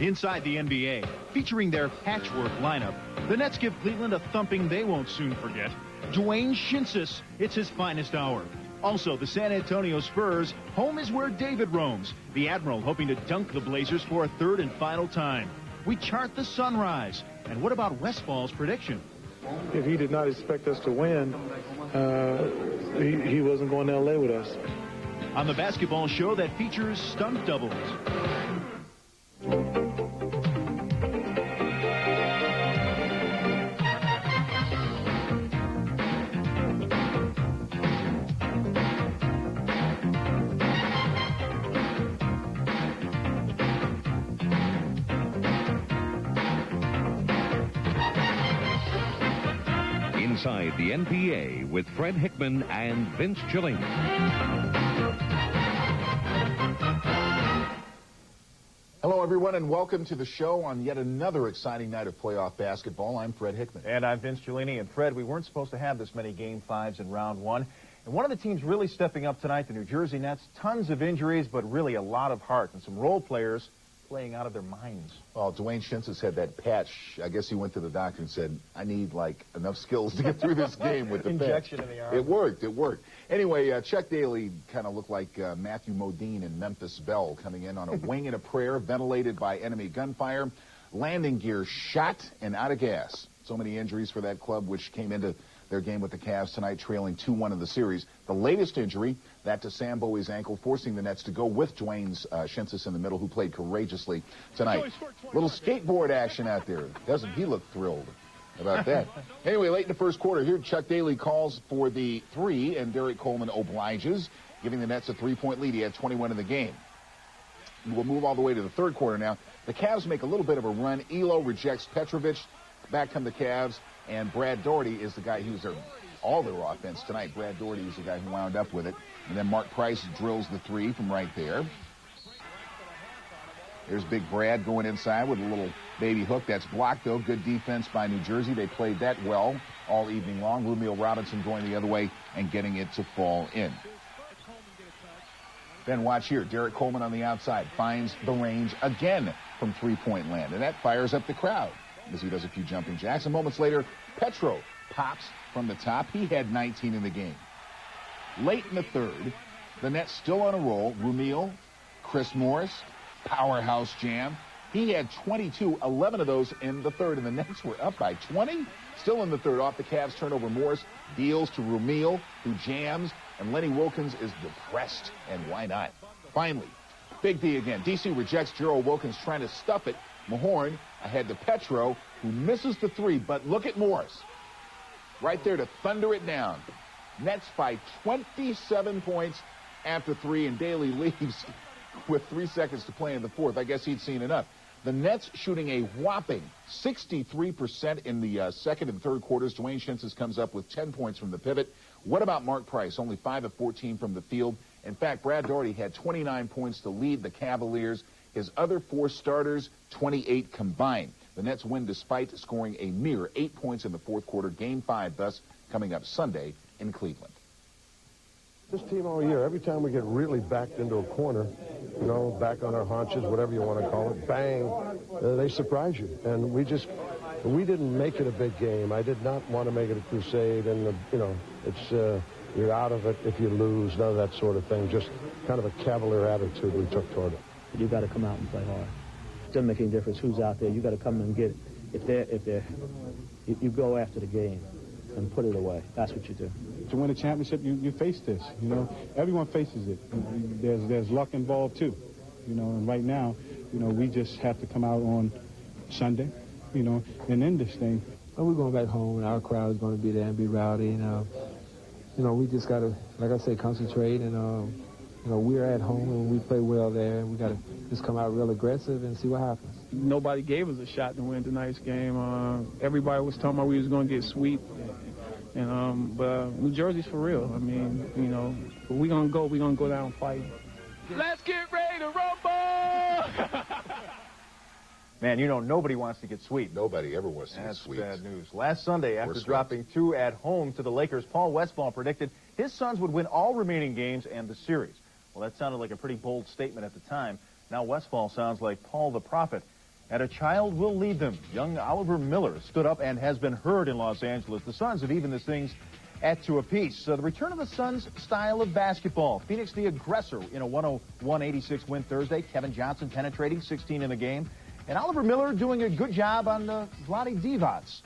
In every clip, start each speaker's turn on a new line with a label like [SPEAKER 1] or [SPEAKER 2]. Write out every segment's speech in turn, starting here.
[SPEAKER 1] Inside the NBA, featuring their patchwork lineup, the Nets give Cleveland a thumping they won't soon forget. Dwayne Shinsis, it's his finest hour. Also, the San Antonio Spurs, home is where David roams. The Admiral hoping to dunk the Blazers for a third and final time. We chart the sunrise. And what about Westfall's prediction?
[SPEAKER 2] If he did not expect us to win, he wasn't going to L.A. with us.
[SPEAKER 1] On the basketball show that features stunt doubles.
[SPEAKER 3] Inside the NBA with Fred Hickman and Vince Chilling.
[SPEAKER 4] Hello, everyone, and welcome to the show on yet another exciting night of playoff basketball. I'm Fred Hickman.
[SPEAKER 5] And I'm Vince Cellini. And, Fred, we weren't supposed to have this many Game 5s in Round 1. And one of the teams really stepping up tonight, the New Jersey Nets, tons of injuries, but really a lot of heart, and some role players playing out of their minds.
[SPEAKER 4] Well, Dwayne Shinsis had that patch. I guess he went to the doctor and said, I need, enough skills to get through this game with the
[SPEAKER 5] Injection
[SPEAKER 4] patch.
[SPEAKER 5] in the arm.
[SPEAKER 4] It worked. Anyway, Chuck Daly kind of looked like Matthew Modine and Memphis Belle coming in on a wing and a prayer, ventilated by enemy gunfire, landing gear shot and out of gas. So many injuries for that club, which came into their game with the Cavs tonight, trailing 2-1 in the series. The latest injury, that to Sam Bowie's ankle, forcing the Nets to go with Dwayne Shinsis in the middle, who played courageously tonight. Little skateboard action out there. Doesn't he look thrilled about that? Anyway, late in the first quarter here, Chuck Daly calls for the three, and Derek Coleman obliges, giving the Nets a 3-point lead. He had 21 in the game. We'll move all the way to the third quarter now. The Cavs make a little bit of a run. Elo rejects Petrovic. Back come the Cavs. And Brad Daugherty is the guy who's all their offense tonight. Brad Daugherty is the guy who wound up with it. And then Mark Price drills the three from right there. There's Big Brad going inside with a little baby hook. That's blocked, though. Good defense by New Jersey. They played that well all evening long. Rumeal Robinson going the other way and getting it to fall in. Then watch here. Derek Coleman on the outside finds the range again from three-point land. And that fires up the crowd as he does a few jumping jacks. And moments later, Petro pops from the top. He had 19 in the game. Late in the third, the Nets still on a roll. Rumeal, Chris Morris, powerhouse jam. He had 22, 11 of those in the third, and the Nets were up by 20. Still in the third, off the Cavs turnover, Morris deals to Rumeal, who jams, and Lenny Wilkins is depressed, and why not? Finally, Big D again. DC rejects Gerald Wilkins trying to stuff it. Mahorn ahead to Petro, who misses the three, but look at Morris. Right there to thunder it down. Nets by 27 points after three, and Daly leaves with 3 seconds to play in the fourth. I guess he'd seen enough. The Nets shooting a whopping 63% in the second and third quarters. Dwayne Shinsis comes up with 10 points from the pivot. What about Mark Price? Only 5 of 14 from the field. In fact, Brad Daugherty had 29 points to lead the Cavaliers. His other 4 starters, 28 combined. The Nets win despite scoring a mere 8 points in the fourth quarter. Game 5, thus, coming up Sunday in Cleveland.
[SPEAKER 6] This team all year, every time we get really backed into a corner, back on our haunches, whatever you want to call it, bang, they surprise you. And we didn't make it a big game. I did not want to make it a crusade. And, it's you're out of it if you lose, none of that sort of thing. Just kind of a cavalier attitude we took toward it.
[SPEAKER 7] You got to come out and play hard. It doesn't make any difference who's out there. You got to come and get it. You go after the game and put it away. That's what you do.
[SPEAKER 2] To win a championship, you face this. Everyone faces it. There's luck involved too. And right now, we just have to come out on Sunday, and end this thing.
[SPEAKER 8] Well, we're going back home, and our crowd is going to be there and be rowdy. We just got to, like I say, concentrate. And we're at home, and we play well there. We got to just come out real aggressive and see what happens.
[SPEAKER 9] Nobody gave us a shot to win tonight's game. Everybody was talking about we was going to get sweep. But New Jersey's for real. I mean, we're going to go down fighting.
[SPEAKER 5] Let's get ready to rumble! Man, nobody wants to get swept.
[SPEAKER 4] Nobody ever wants to get swept.
[SPEAKER 5] That's bad news. Last Sunday, after dropping 2 at home to the Lakers, Paul Westphal predicted his Suns would win all remaining games and the series. Well, that sounded like a pretty bold statement at the time. Now Westphal sounds like Paul the Prophet. and a child will lead them. Young Oliver Miller stood up and has been heard in Los Angeles. The Suns have evened this things at 2 apiece. The return of the Suns' style of basketball. Phoenix the aggressor in a 101-86 win Thursday. Kevin Johnson penetrating, 16 in the game. And Oliver Miller doing a good job on Vlade Divac.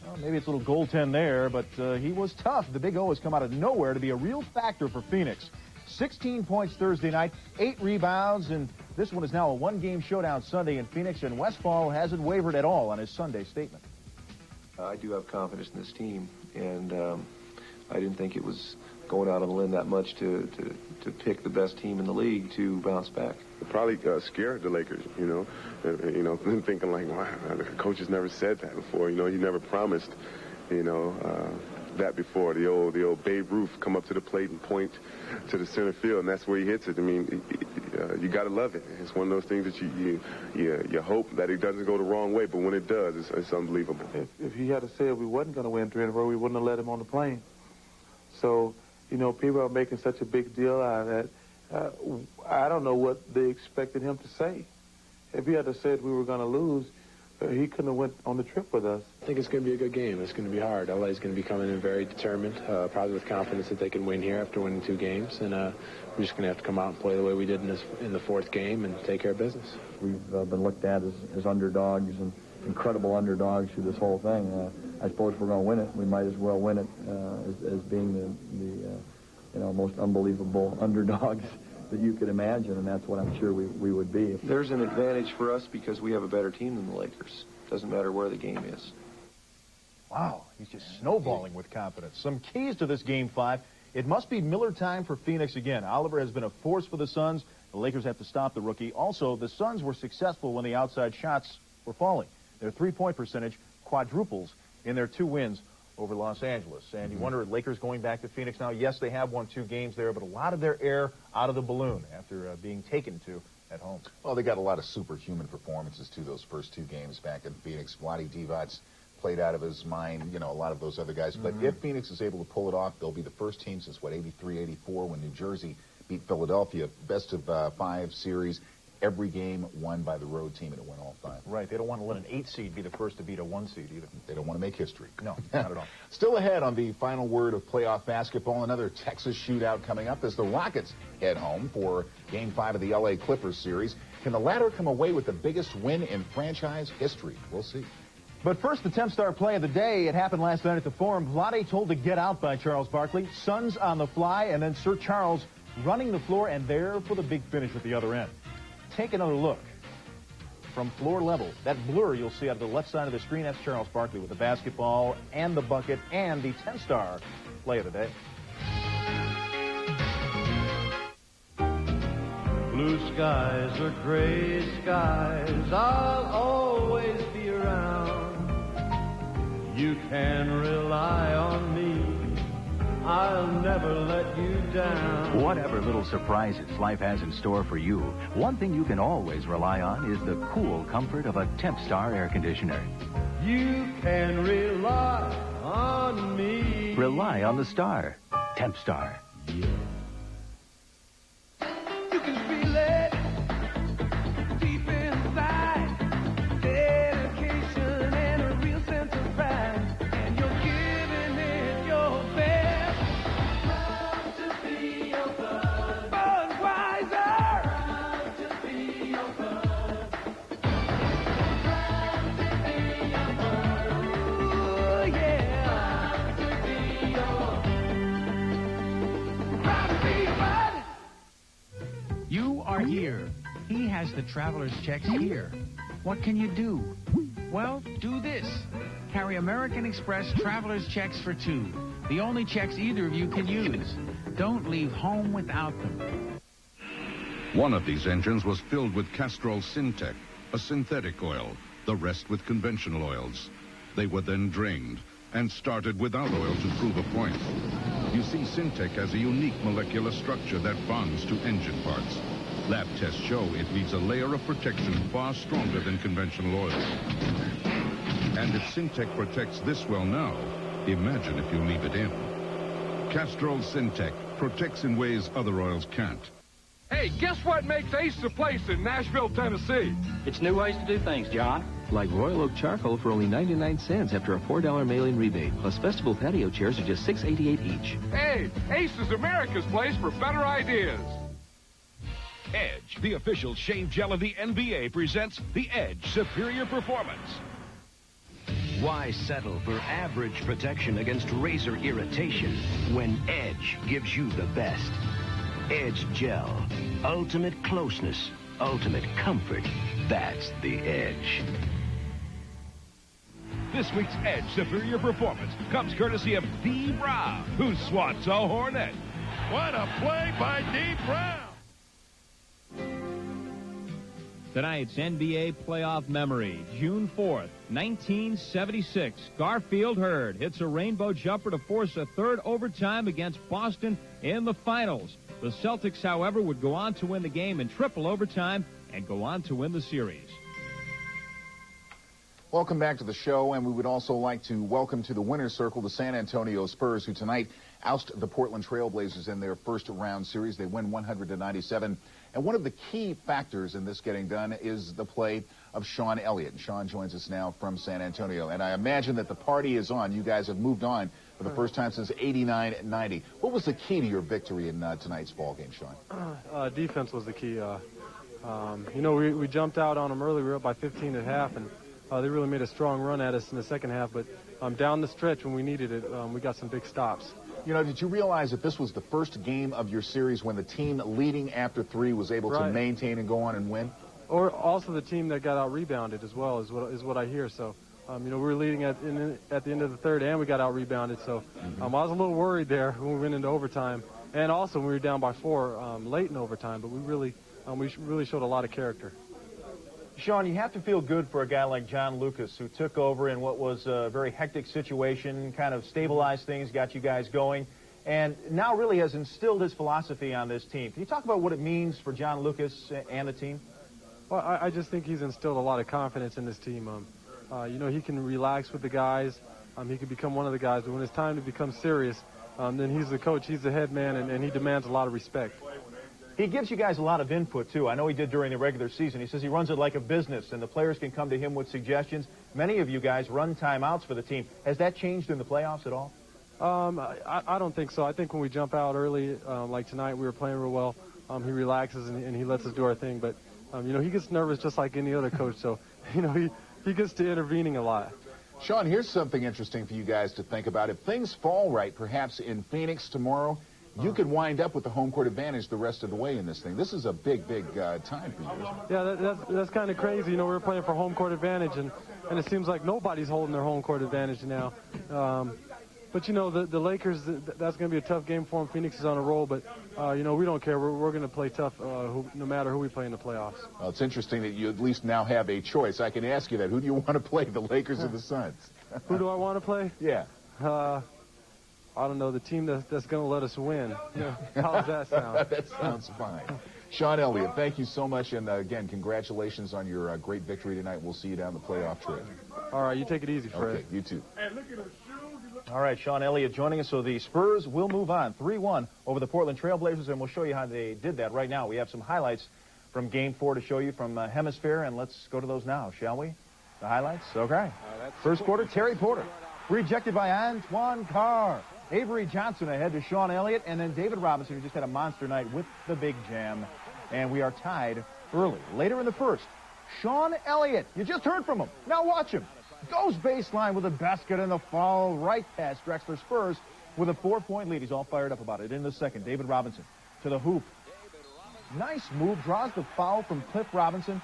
[SPEAKER 5] Well, maybe it's a little goaltend there, but he was tough. The Big O has come out of nowhere to be a real factor for Phoenix. 16 points Thursday night, 8 rebounds, and this one is now a one-game showdown Sunday in Phoenix, and Westphal hasn't wavered at all on his Sunday statement.
[SPEAKER 10] I do have confidence in this team, and I didn't think it was going out on a limb that much to pick the best team in the league to bounce back.
[SPEAKER 11] Probably scared the Lakers, thinking like, wow, the coach has never said that before. He never promised, that before. The old Babe Ruth come up to the plate and point to the center field, and that's where he hits it. I mean, you got to love it. It's one of those things that you hope that it doesn't go the wrong way, but when it does, it's unbelievable.
[SPEAKER 12] If he had said we wasn't going to win 3 in a row, we wouldn't have let him on the plane. So, people are making such a big deal out of that. I don't know what they expected him to say. If he had said we were going to lose, he couldn't have went on the trip with us.
[SPEAKER 8] I think it's going to be a good game. It's going to be hard. LA is going to be coming in very determined, probably with confidence that they can win here after winning 2 games. And we're just going to have to come out and play the way we did in the 4th game and take care of business.
[SPEAKER 13] We've been looked at as underdogs and incredible underdogs through this whole thing. I suppose if we're going to win it, we might as well win it as being the most unbelievable underdogs that you could imagine, and that's what I'm sure we would be.
[SPEAKER 10] There's an advantage for us because we have a better team than the Lakers. Doesn't matter where the game is.
[SPEAKER 5] Wow, he's just snowballing with confidence. Some keys to this Game 5. It must be Miller time for Phoenix again. Oliver has been a force for the Suns. The Lakers have to stop the rookie. Also, the Suns were successful when the outside shots were falling. Their three-point percentage quadruples in their 2 wins over Los Angeles. And you wonder, Lakers going back to Phoenix now? Yes, they have won 2 games there, but a lot of their air out of the balloon after being taken to at home.
[SPEAKER 4] Well, they got a lot of superhuman performances, too, those first 2 games back in Phoenix. Vlade Divac played out of his mind, a lot of those other guys. But if Phoenix is able to pull it off, they'll be the first team since, 83, 84, when New Jersey beat Philadelphia. Best of 5 series. Every game won by the road team, and it went all 5.
[SPEAKER 5] Right. They don't want to let an 8 seed be the first to beat a 1 seed either.
[SPEAKER 4] They don't want to make history.
[SPEAKER 5] No, not at all.
[SPEAKER 4] Still ahead on the final word of playoff basketball. Another Texas shootout coming up as the Rockets head home for Game 5 of the L.A. Clippers series. Can the latter come away with the biggest win in franchise history? We'll see.
[SPEAKER 5] But first, the 10-star play of the day. It happened last night at the Forum. Vlade told to get out by Charles Barkley. Suns on the fly, and then Sir Charles running the floor, and there for the big finish at the other end. Take another look from floor level. That blur you'll see out of the left side of the screen, that's Charles Barkley with the basketball and the bucket and the 10-star play of the day.
[SPEAKER 14] Blue skies or gray skies, I'll always be around. You can rely on me. I'll never let you down.
[SPEAKER 15] Whatever little surprises life has in store for you, one thing you can always rely on is the cool comfort of a Temp-Star air conditioner.
[SPEAKER 14] You can rely on me.
[SPEAKER 15] Rely on the Star. Temp-Star.
[SPEAKER 14] Yeah. You can feel it deep inside. Dedication and a real sense of pride. And you're giving it your best. Proud to be your bud. Budweiser. Proud to be your bud. Proud to be your bud. Ooh, yeah. Proud to be your bud. Proud to be your bud.
[SPEAKER 16] You are here. He has the traveler's checks here. What can you do? Well, do this. Carry American Express traveler's checks for 2. The only checks either of you can use. Don't leave home without them.
[SPEAKER 3] One of these engines was filled with Castrol Syntec, a synthetic oil, the rest with conventional oils. They were then drained and started without oil to prove a point. You see, Syntec has a unique molecular structure that bonds to engine parts. Lab tests show it leaves a layer of protection far stronger than conventional oils. And if Syntec protects this well now, imagine if you leave it in. Castrol Syntec protects in ways other oils can't.
[SPEAKER 17] Hey, guess what makes Ace the place in Nashville, Tennessee?
[SPEAKER 18] It's new ways to do things, John.
[SPEAKER 19] Like Royal Oak Charcoal for only 99 cents after a $4 mail-in rebate. Plus festival patio chairs are just $6.88 each.
[SPEAKER 17] Hey, Ace is America's place for better ideas.
[SPEAKER 20] Edge, the official shave gel of the NBA, presents the Edge Superior Performance.
[SPEAKER 21] Why settle for average protection against razor irritation when Edge gives you the best? Edge Gel. Ultimate closeness. Ultimate comfort. That's the Edge.
[SPEAKER 20] This week's Edge Superior Performance comes courtesy of D. Brown, who swats a hornet.
[SPEAKER 17] What a play by D. Brown.
[SPEAKER 1] Tonight's NBA playoff memory, June 4th, 1976. Garfield Hurd hits a rainbow jumper to force a third overtime against Boston in the finals. The Celtics, however, would go on to win the game in triple overtime and go on to win the series.
[SPEAKER 4] Welcome back to the show, and we would also like to welcome to the winner's circle the San Antonio Spurs, who tonight oust the Portland Trailblazers in their first round series. They win 100-97. And one of the key factors in this getting done is the play of Sean Elliott. And Sean joins us now from San Antonio. And I imagine that the party is on. You guys have moved on for the first time since '89-90. What was the key to your victory in tonight's ball game, Sean?
[SPEAKER 22] Defense was the key. We jumped out on them early. We were up by 15 at half, and they really made a strong run at us in the second half. But down the stretch when we needed it, we got some big stops.
[SPEAKER 4] You know, did you realize that this was the first game of your series when the team leading after 3 was able to maintain and go on and win?
[SPEAKER 22] Or also the team that got out-rebounded as well is what I hear. So, we were leading at the end of the third, and we got out-rebounded. So I was a little worried there when we went into overtime. And also when we were down by 4 late in overtime. But we really showed a lot of character.
[SPEAKER 5] Sean, you have to feel good for a guy like John Lucas, who took over in what was a very hectic situation, kind of stabilized things, got you guys going, and now really has instilled his philosophy on this team. Can you talk about what it means for John Lucas and the team?
[SPEAKER 22] Well, I just think he's instilled a lot of confidence in this team. He can relax with the guys. He can become one of the guys, but when it's time to become serious, then he's the coach, he's the head man, and he demands a lot of respect.
[SPEAKER 5] He gives you guys a lot of input, too. I know he did during the regular season. He says he runs it like a business, and the players can come to him with suggestions. Many of you guys run timeouts for the team. Has that changed in the playoffs at all?
[SPEAKER 22] I don't think so. I think when we jump out early, like tonight, we were playing real well. He relaxes and he lets us do our thing. But, he gets nervous just like any other coach. So, he gets to intervening a lot.
[SPEAKER 4] Sean, here's something interesting for you guys to think about. If things fall right, perhaps in Phoenix tomorrow, you could wind up with the home court advantage the rest of the way in this thing. This is a big time for you.
[SPEAKER 22] Yeah, that's kind of crazy. We're playing for home court advantage, and it seems like nobody's holding their home court advantage now. But, the Lakers, that's going to be a tough game for them. Phoenix is on a roll, but, we don't care. We're going to play tough no matter who we play in the playoffs.
[SPEAKER 4] Well, it's interesting that you at least now have a choice. I can ask you that. Who do you want to play, the Lakers or the Suns?
[SPEAKER 22] Who do I want to play?
[SPEAKER 4] Yeah.
[SPEAKER 22] I don't know, the team that's going to let us win. How does that sound?
[SPEAKER 4] That sounds fine. Sean Elliott, thank you so much. And, again, congratulations on your great victory tonight. We'll see you down the playoff trip.
[SPEAKER 22] All right, you take it easy, Fred.
[SPEAKER 4] Okay, you too.
[SPEAKER 5] All right, Sean Elliott joining us. So the Spurs will move on 3-1 over the Portland Trailblazers, and we'll show you how they did that right now. We have some highlights from Game 4 to show you from Hemisphere, and let's go to those now, shall we? The highlights? Okay. First quarter, Terry Porter. Rejected by Antoine Carr. Avery Johnson ahead to Sean Elliott, and then David Robinson, who just had a monster night with the big jam. And we are tied early. Later in the first, Sean Elliott. You just heard from him. Now watch him. Goes baseline with a basket and a foul right past Drexler. Spurs with a 4-point lead. He's all fired up about it. In the second, David Robinson to the hoop. Nice move. Draws the foul from Cliff Robinson.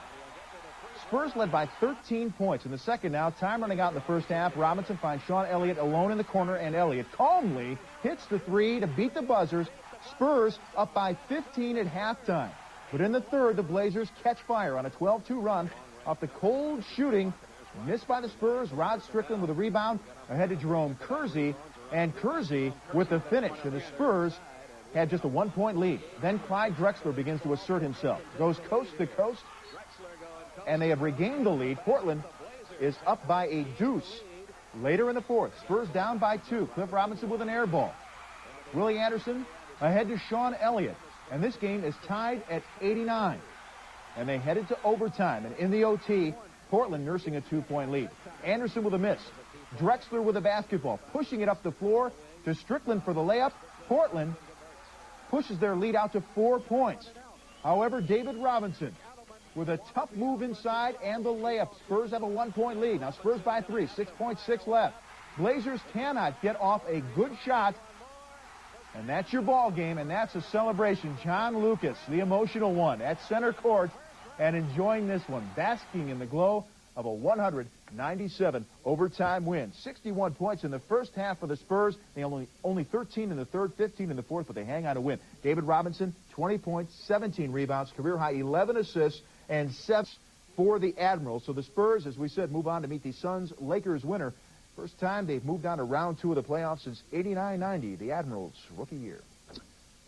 [SPEAKER 5] Spurs led by 13 points in the second now. Time running out in the first half. Robinson finds Sean Elliott alone in the corner, and Elliott calmly hits the 3 to beat the buzzers. Spurs up by 15 at halftime. But in the third, the Blazers catch fire on a 12-2 run off the cold shooting. Missed by the Spurs. Rod Strickland with a rebound. Ahead to Jerome Kersey. And Kersey with the finish. And the Spurs had just a 1-point lead. Then Clyde Drexler begins to assert himself. Goes coast to coast. And they have regained the lead. Portland is up by a deuce. Later in the fourth, Spurs down by 2. Cliff Robinson with an air ball. Willie Anderson ahead to Sean Elliott. And this game is tied at 89. And they headed to overtime. And in the OT, Portland nursing a 2-point lead. Anderson with a miss. Drexler with a basketball, pushing it up the floor to Strickland for the layup. Portland pushes their lead out to 4 points. However, David Robinson with a tough move inside and the layup. Spurs have a 1-point lead. Now Spurs by 3, 6.6 left. Blazers cannot get off a good shot. And that's your ball game, and that's a celebration. John Lucas, the emotional one, at center court and enjoying this one, basking in the glow of a 197 overtime win. 61 points in the first half for the Spurs. They only 13 in the third, 15 in the fourth, but they hang on to win. David Robinson, 20 points, 17 rebounds, career high 11 assists, and 7 for the Admirals. So the Spurs, as we said, move on to meet the Suns-Lakers winner. First time they've moved on to round 2 of the playoffs since 89-90, the Admirals' rookie year.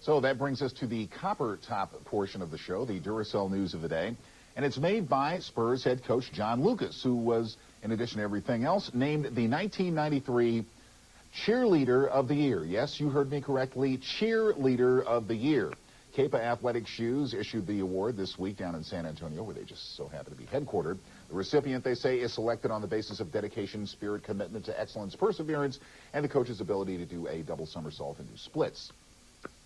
[SPEAKER 4] So that brings us to the copper top portion of the show, the Duracell news of the day. And it's made by Spurs head coach John Lucas, who was, in addition to everything else, named the 1993 Cheerleader of the Year. Yes, you heard me correctly, Cheerleader of the Year. Kepa Athletic Shoes issued the award this week down in San Antonio, where they just so happen to be headquartered. The recipient, they say, is selected on the basis of dedication, spirit, commitment to excellence, perseverance, and the coach's ability to do a double somersault and do splits.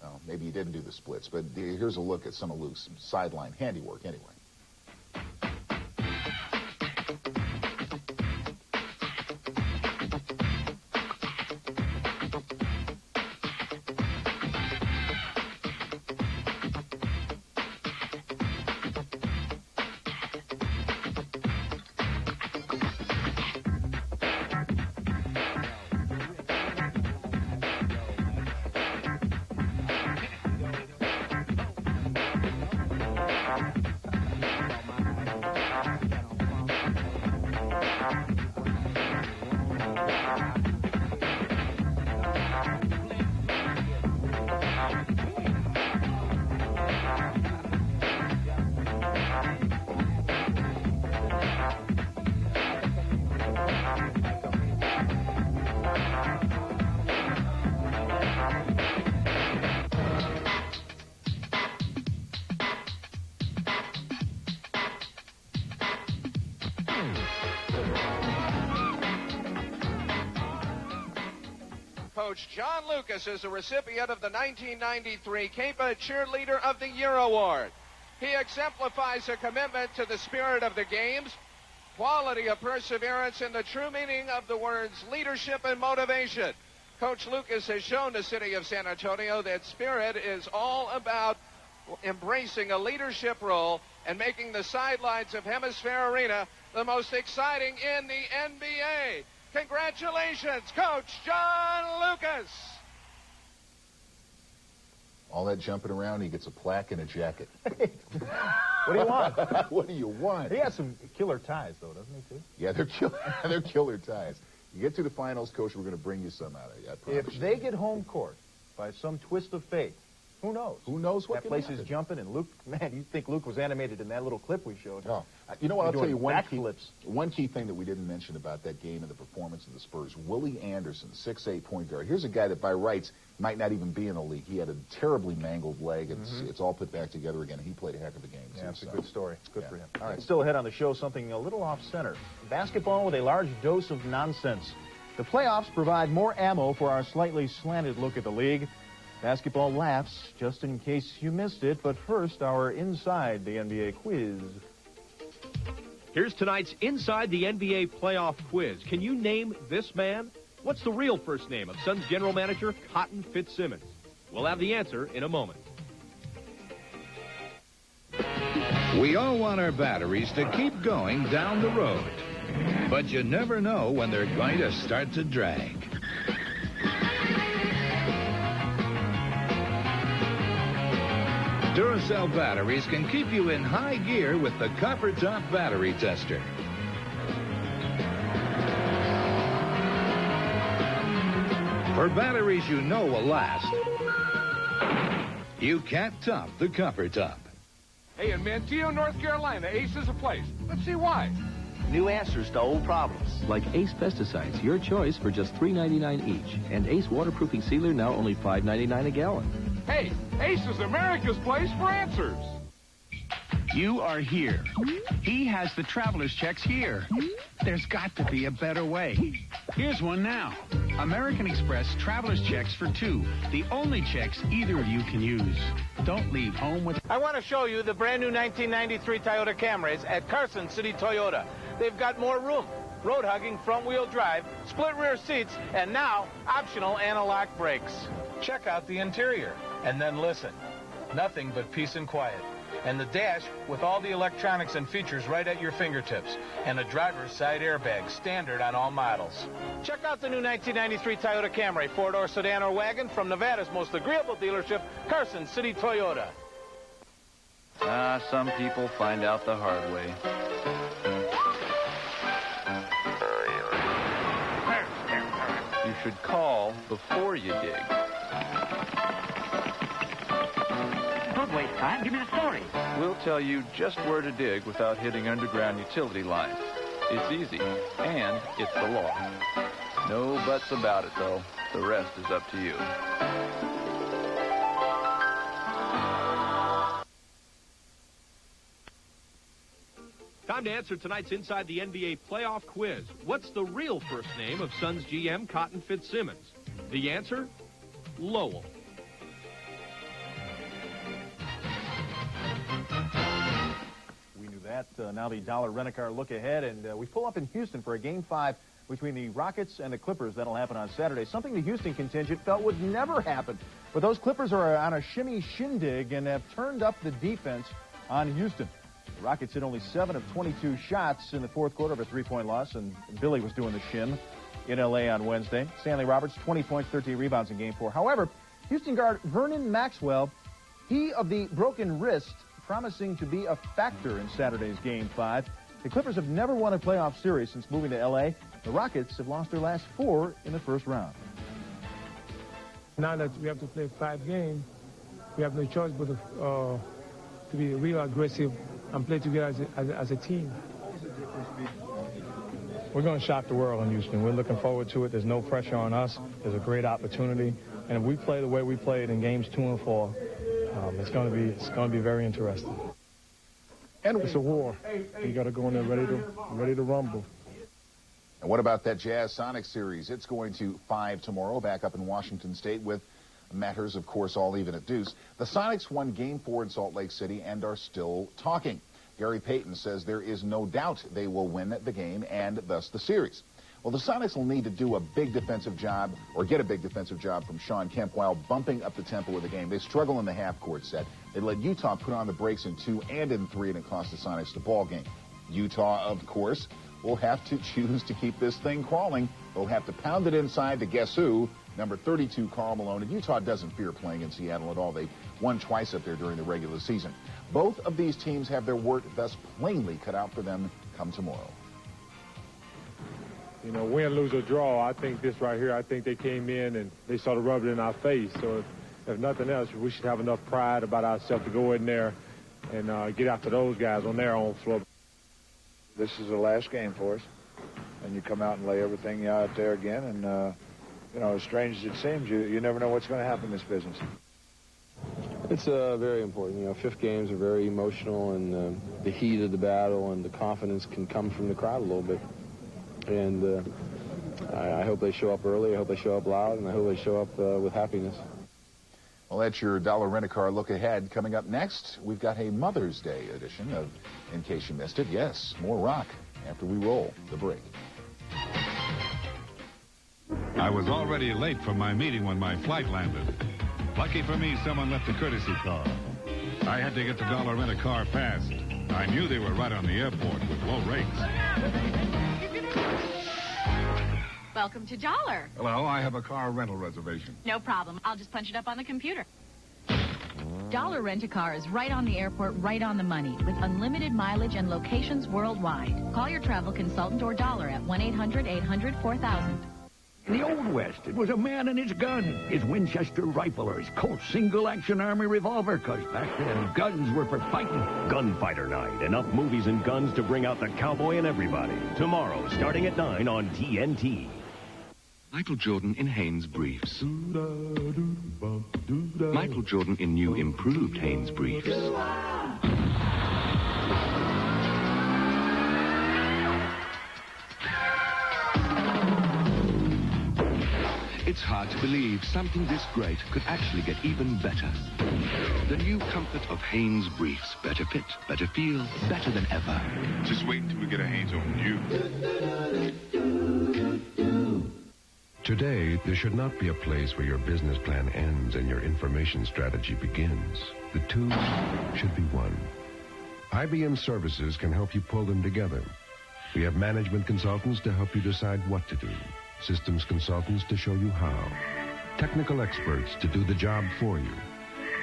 [SPEAKER 4] Well, maybe he didn't do the splits, but here's a look at some of Luke's sideline handiwork anyway.
[SPEAKER 6] Coach John Lucas is the recipient of the 1993 Kepa Cheerleader of the Year Award. He exemplifies a commitment to the spirit of the games, quality of perseverance, and the true meaning of the words leadership and motivation. Coach Lucas has shown the city of San Antonio that spirit is all about embracing a leadership role and making the sidelines of Hemisphere Arena the most exciting in the NBA. Congratulations, Coach John Lucas.
[SPEAKER 4] All that jumping around, he gets a plaque and a jacket.
[SPEAKER 5] What do you want?
[SPEAKER 4] What do you want?
[SPEAKER 5] He has some killer ties, though, doesn't he, too?
[SPEAKER 4] Yeah, they're killer ties. You get to the finals, Coach, we're going to bring you some out of it. I promise
[SPEAKER 5] If they get home court by some twist of fate, who knows?
[SPEAKER 4] Who knows what
[SPEAKER 5] that place is jumping, and Luke, man, you'd think Luke was animated in that little clip we showed.
[SPEAKER 4] Oh. You know what, I'll tell you one key thing that we didn't mention about that game and the performance of the Spurs. Willie Anderson, 6'8" point guard. Here's a guy that by rights might not even be in the league. He had a terribly mangled leg, and it's all put back together again. He played a heck of a game.
[SPEAKER 5] Yeah, it's a good story. Good for him. All right, still ahead on the show, something a little off-center. Basketball with a large dose of nonsense. The playoffs provide more ammo for our slightly slanted look at the league. Basketball laughs, just in case you missed it. But first, our Inside the NBA quiz.
[SPEAKER 7] Here's tonight's Inside the NBA playoff quiz. Can you name this man? What's the real first name of Suns general manager Cotton Fitzsimmons? We'll have the answer in a moment.
[SPEAKER 3] We all want our batteries to keep going down the road. But you never know when they're going to start to drag. Duracell batteries can keep you in high gear with the Copper Top Battery Tester. For batteries you know will last, you can't top the Copper Top.
[SPEAKER 17] Hey, in Manteo, North Carolina, Ace is a place. Let's see why.
[SPEAKER 19] New answers to old problems. Like Ace Pesticides, your choice for just $3.99 each. And Ace Waterproofing Sealer, now only $5.99 a gallon.
[SPEAKER 17] Hey, Ace is America's place for answers.
[SPEAKER 16] You are here. He has the traveler's checks here. There's got to be a better way. Here's one now. American Express traveler's checks for 2. The only checks either of you can use. Don't leave home with...
[SPEAKER 2] I want to show you the brand new 1993 Toyota Camrys at Carson City Toyota. They've got more room, road hugging front-wheel drive, split rear seats, and now optional anti-lock brakes. Check out the interior and then listen. Nothing but peace and quiet. And the dash with all the electronics and features right at your fingertips. And a driver's side airbag, standard on all models. Check out the new 1993 Toyota Camry, 4-door sedan or wagon from Nevada's most agreeable dealership, Carson City Toyota.
[SPEAKER 9] Some people find out the hard way. You should call before you dig.
[SPEAKER 18] Don't waste time. Give me the story.
[SPEAKER 9] We'll tell you just where to dig without hitting underground utility lines. It's easy, and it's the law. No buts about it, though. The rest is up to you.
[SPEAKER 7] Time to answer tonight's Inside the NBA playoff quiz. What's the real first name of Suns GM Cotton Fitzsimmons? The answer? Lowell.
[SPEAKER 5] We knew that. Now the dollar rent-a-car look ahead, and we pull up in Houston for a Game 5 between the Rockets and the Clippers. That'll happen on Saturday. Something the Houston contingent felt would never happen. But those Clippers are on a shimmy shindig and have turned up the defense on Houston. The Rockets hit only 7 of 22 shots in the fourth quarter of a 3-point loss, and Billy was doing the shim in L.A. on Wednesday. Stanley Roberts, 20 points, 13 rebounds in Game 4. However, Houston guard Vernon Maxwell, he of the broken wrist, promising to be a factor in Saturday's Game 5. The Clippers have never won a playoff series since moving to L.A. The Rockets have lost their last 4 in the first round.
[SPEAKER 23] Now that we have to play 5 games, we have no choice but to be real aggressive and play together as a team.
[SPEAKER 24] We're going to shock the world in Houston. We're looking forward to it. There's no pressure on us. There's a great opportunity. And if we play the way we played in games 2 and 4, it's going to be very interesting.
[SPEAKER 23] And it's a war. You got to go in there ready to rumble.
[SPEAKER 4] And what about that Jazz Sonics series? It's going to 5 tomorrow, back up in Washington State with matters, of course, all even at deuce. The Sonics won Game 4 in Salt Lake City and are still talking. Gary Payton says there is no doubt they will win the game and thus the series. Well, the Sonics will need to do a big defensive job or get a big defensive job from Sean Kemp while bumping up the tempo of the game. They struggle in the half-court set. They let Utah put on the brakes in 2 and in 3, and it cost the Sonics the ball game. Utah, of course, will have to choose to keep this thing crawling. They'll have to pound it inside to guess who? Number 32, Karl Malone. And Utah doesn't fear playing in Seattle at all. They won twice up there during the regular season. Both of these teams have their work thus plainly cut out for them come tomorrow.
[SPEAKER 23] You know, win, lose, or draw, I think this right here, I think they came in and they sort of rubbed it in our face. So if nothing else, we should have enough pride about ourselves to go in there and get after those guys on their own floor.
[SPEAKER 25] This is the last game for us, and you come out and lay everything out there again, and, you know, as strange as it seems, you never know what's going to happen in this business.
[SPEAKER 26] It's very important. You know, 5th games are very emotional, and the heat of the battle and the confidence can come from the crowd a little bit. And I hope they show up early. I hope they show up loud, and I hope they show up with happiness.
[SPEAKER 4] Well, that's your dollar rent-a-car look ahead. Coming up next, we've got a Mother's Day edition of In Case You Missed It. Yes, more rock after we roll the break.
[SPEAKER 27] I was already late for my meeting when my flight landed. Lucky for me, someone left a courtesy car. I had to get the dollar rent-a-car fast. I knew they were right on the airport with low rates.
[SPEAKER 28] Welcome to Dollar.
[SPEAKER 27] Hello, I have a car rental reservation.
[SPEAKER 28] No problem. I'll just punch it up on the computer. Dollar Rent-A-Car is right on the airport, right on the money, with unlimited mileage and locations worldwide. Call your travel consultant or Dollar at 1-800-800-4000.
[SPEAKER 29] In the Old West, it was a man and his gun, his Winchester rifle or his Colt single-action army revolver, because back then, guns were for fighting.
[SPEAKER 21] Gunfighter Night. Enough movies and guns to bring out the cowboy in everybody. Tomorrow, starting at 9 on TNT.
[SPEAKER 1] Michael Jordan in Hanes briefs. Michael Jordan in new improved Hanes briefs. It's hard to believe something this great could actually get even better. The new comfort of Hanes briefs. Better fit, better feel, better than ever.
[SPEAKER 8] Just wait until we get a Hanes on you.
[SPEAKER 10] Today, there should not be a place where your business plan ends and your information strategy begins. The two should be one. IBM Services can help you pull them together. We have management consultants to help you decide what to do. Systems consultants to show you how. Technical experts to do the job for you.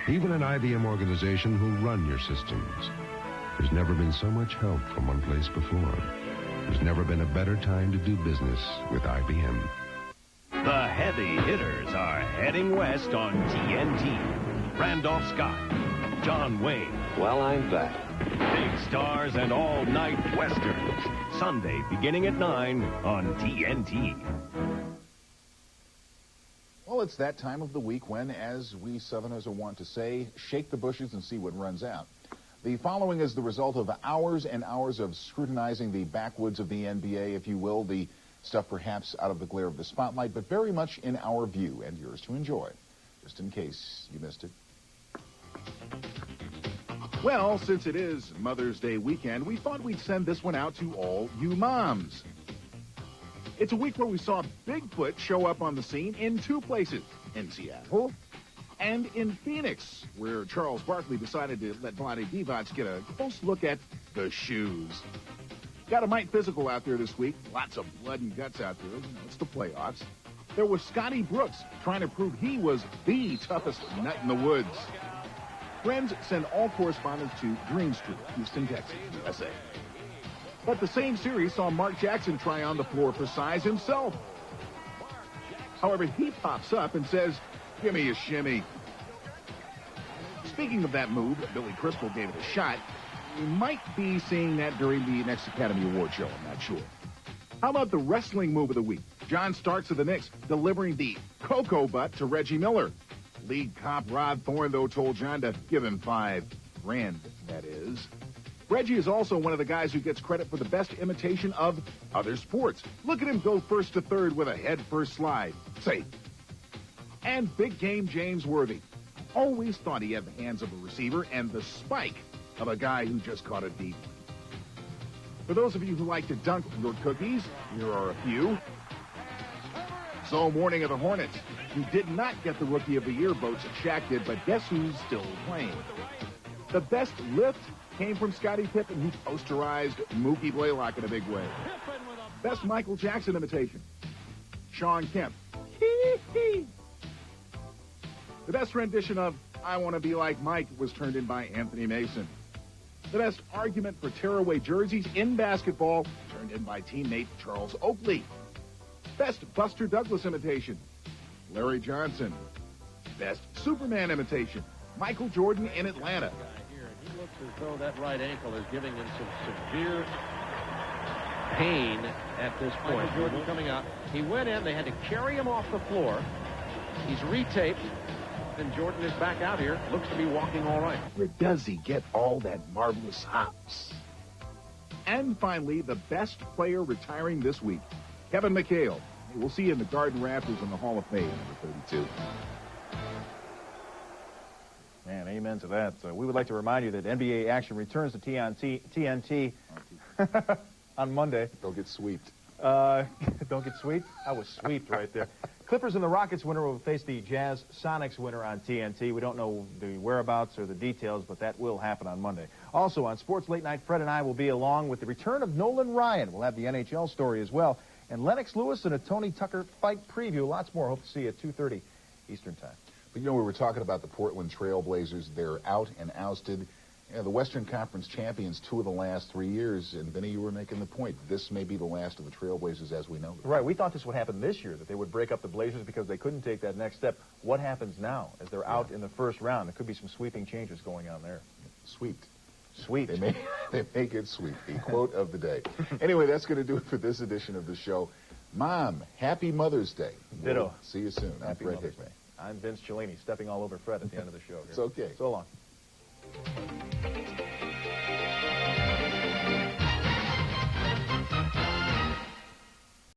[SPEAKER 10] Even an IBM organization who'll run your systems. There's never been so much help from one place before. There's never been a better time to do business with IBM.
[SPEAKER 21] The heavy hitters are heading west on TNT. Randolph Scott, John Wayne.
[SPEAKER 11] Well, I'm back.
[SPEAKER 21] Big stars and all-night westerns. Sunday beginning at 9 on TNT.
[SPEAKER 4] Well, it's that time of the week when, as we Southerners are wont to say, shake the bushes and see what runs out. The following is the result of hours and hours of scrutinizing the backwoods of the NBA, if you will, the stuff perhaps out of the glare of the spotlight, but very much in our view and yours to enjoy, just in case you missed it. Well, since it is Mother's Day weekend, we thought we'd send this one out to all you moms. It's a week where we saw Bigfoot show up on the scene in two places, in Seattle and in Phoenix, where Charles Barkley decided to let Vlade Divac get a close look at the shoes. Got a mite physical out there this week. Lots of blood and guts out there. It's the playoffs. There was Scotty Brooks trying to prove he was the toughest nut in the woods. Friends, send all correspondence to Green Street, Houston, Texas, USA. But the same series saw Mark Jackson try on the floor for size himself. However, he pops up and says, "Give me a shimmy." Speaking of that move, Billy Crystal gave it a shot. We might be seeing that during the next Academy Award show, I'm not sure. How about the wrestling move of the week? John Starks of the Knicks delivering the cocoa butt to Reggie Miller. League cop Rod Thorne, though, told John to give him $5,000, that is. Reggie is also one of the guys who gets credit for the best imitation of other sports. Look at him go first to third with a head-first slide. Safe. And big game James Worthy. Always thought he had the hands of a receiver and the spike of a guy who just caught a deep one. For those of you who like to dunk your cookies, here are a few. So, morning of the Hornets, who did not get the Rookie of the Year votes that Shaq did, but guess who's still playing? The best lift came from Scottie Pippen, who posterized Mookie Blaylock in a big way. Best Michael Jackson imitation, Sean Kemp. The best rendition of I Want to Be Like Mike was turned in by Anthony Mason. The best argument for tearaway jerseys in basketball turned in by teammate Charles Oakley. Best Buster Douglas imitation, Larry Johnson. Best Superman imitation, Michael Jordan in Atlanta.
[SPEAKER 12] He looks as though that right ankle is giving him some severe pain at this point. Michael Jordan coming out. He went in. They had to carry him off the floor. He's retaped. And Jordan is back out here. Looks to be walking all right.
[SPEAKER 4] Where does he get all that marvelous hops? And finally, the best player retiring this week, Kevin McHale. We'll see you in the Garden Rafters in the Hall of Fame, number 32.
[SPEAKER 5] Man, amen to that. We would like to remind you that NBA action returns to TNT on Monday.
[SPEAKER 4] Don't get sweeped.
[SPEAKER 5] Don't get sweeped? I was sweeped right there. Clippers and the Rockets winner will face the Jazz Sonics winner on TNT. We don't know the whereabouts or the details, but that will happen on Monday. Also on Sports Late Night, Fred and I will be along with the return of Nolan Ryan. We'll have the NHL story as well. And Lennox Lewis and a Tony Tucker fight preview. Lots more. Hope to see you at 2:30 Eastern Time.
[SPEAKER 4] But, we were talking about the Portland Trail Blazers. They're out and ousted. The Western Conference champions 2 of the last 3 years. And, Vinny, you were making the point. This may be the last of the Trailblazers as we know them.
[SPEAKER 5] Right. We thought this would happen this year, that they would break up the Blazers because they couldn't take that next step. What happens now as they're out in the first round? There could be some sweeping changes going on there.
[SPEAKER 4] Sweeped.
[SPEAKER 5] Sweet.
[SPEAKER 4] They make it sweet. The quote of the day. Anyway, that's going to do it for this edition of the show. Mom, happy Mother's Day.
[SPEAKER 5] Ditto.
[SPEAKER 4] We'll see you soon.
[SPEAKER 5] Happy
[SPEAKER 4] I'm Fred
[SPEAKER 5] Mother's
[SPEAKER 4] Hickman.
[SPEAKER 5] Day. I'm Vince Cellini, stepping all over Fred at the end of the show. Here.
[SPEAKER 4] It's okay.
[SPEAKER 5] So long.